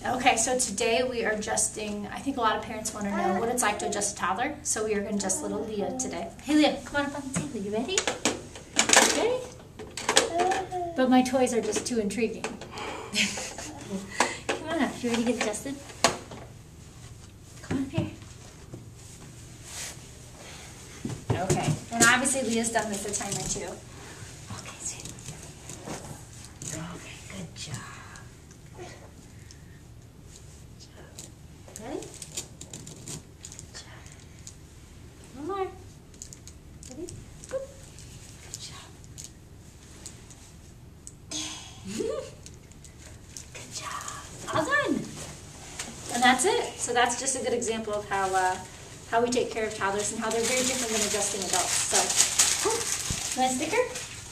Okay, so today we are adjusting, I think a lot of parents want to know what it's like to adjust a toddler, so we are going to adjust little Leah today. Hey Leah, come on up on the table. You ready? Ready? But my toys are just too intriguing. Come on up. You ready to get adjusted? Come on up here. Okay, and obviously Leah's done this a time or two. Okay, sweet. Okay, good job. Ready? Good job. One more. Ready? Good. Good job. Good job. All done. And that's it. So that's just a good example of how we take care of toddlers and how they're very different than adjusting adults. So, nice sticker?